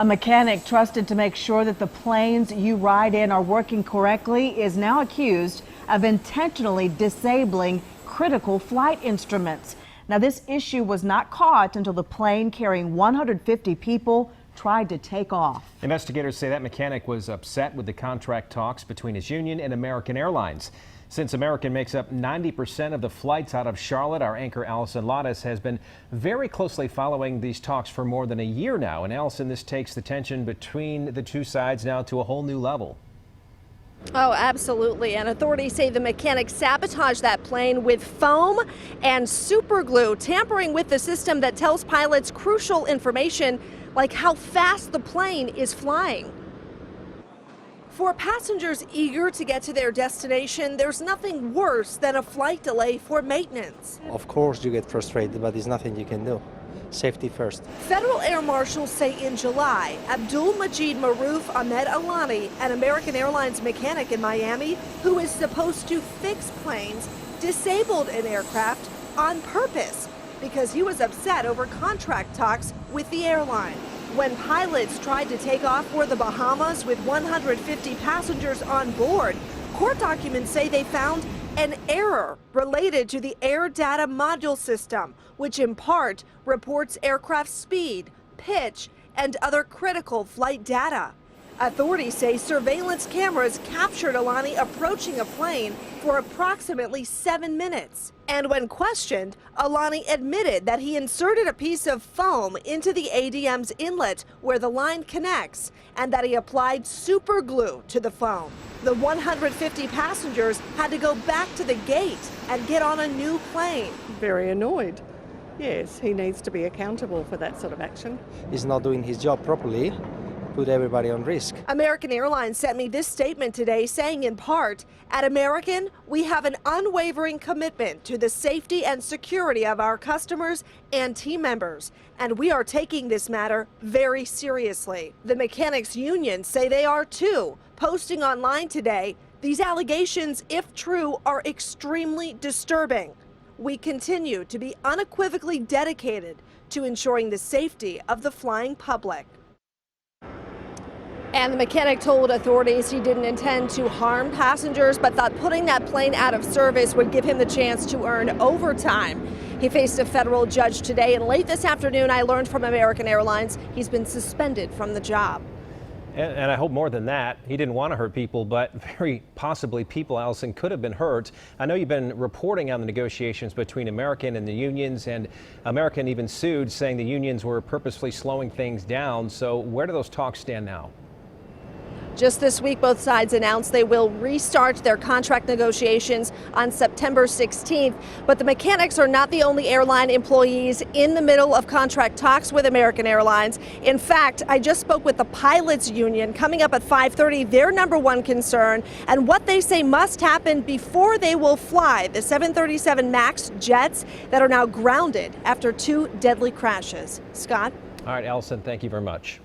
A mechanic trusted to make sure that the planes you ride in are working correctly is now accused of intentionally disabling critical flight instruments. Now, this issue was not caught until the plane carrying 150 people tried to take off. Investigators say that mechanic was upset with the contract talks between his union and American Airlines. Since American makes up 90% of the flights out of Charlotte, our anchor Allison Lottis has been very closely following these talks for more than a year now. And Allison, this takes the tension between the two sides now to a whole new level. Oh, absolutely. And authorities say the mechanic sabotaged that plane with foam and super glue, tampering with the system that tells pilots crucial information like how fast the plane is flying. For passengers eager to get to their destination, there's nothing worse than a flight delay for maintenance. Of course you get frustrated, but there's nothing you can do. Safety first. Federal air marshals say in July, Abdul Majid Maroof Ahmed Alani, an American Airlines mechanic in Miami who is supposed to fix planes, disabled an aircraft on purpose because he was upset over contract talks with the airline. When pilots tried to take off for the Bahamas with 150 passengers on board, court documents say they found an error related to the air data module system, which in part reports aircraft speed, pitch, and other critical flight data. Authorities say surveillance cameras captured Alani approaching a plane for approximately 7 minutes. And when questioned, Alani admitted that he inserted a piece of foam into the ADM's inlet where the line connects and that he applied super glue to the foam. The 150 passengers had to go back to the gate and get on a new plane. Very annoyed. Yes, he needs to be accountable for that sort of action. He's not doing his job properly. Put everybody on risk. American Airlines sent me this statement today saying in part, at American, we have an unwavering commitment to the safety and security of our customers and team members, and we are taking this matter very seriously. The mechanics union say they are too, posting online today, these allegations, if true, are extremely disturbing. We continue to be unequivocally dedicated to ensuring the safety of the flying public. And the mechanic told authorities he didn't intend to harm passengers, but thought putting that plane out of service would give him the chance to earn overtime. He faced a federal judge today, and late this afternoon I learned from American Airlines he's been suspended from the job. And I hope more than that. He didn't want to hurt people, but very possibly people, Allison, could have been hurt. I know you've been reporting on the negotiations between American and the unions, and American even sued, saying the unions were purposefully slowing things down. So where do those talks stand now? Just this week, both sides announced they will restart their contract negotiations on September 16th. But the mechanics are not the only airline employees in the middle of contract talks with American Airlines. In fact, I just spoke with the pilots union coming up at 5:30, their number one concern and what they say must happen before they will fly the 737 MAX jets that are now grounded after 2 deadly crashes. Scott? All right, Allison, thank you very much.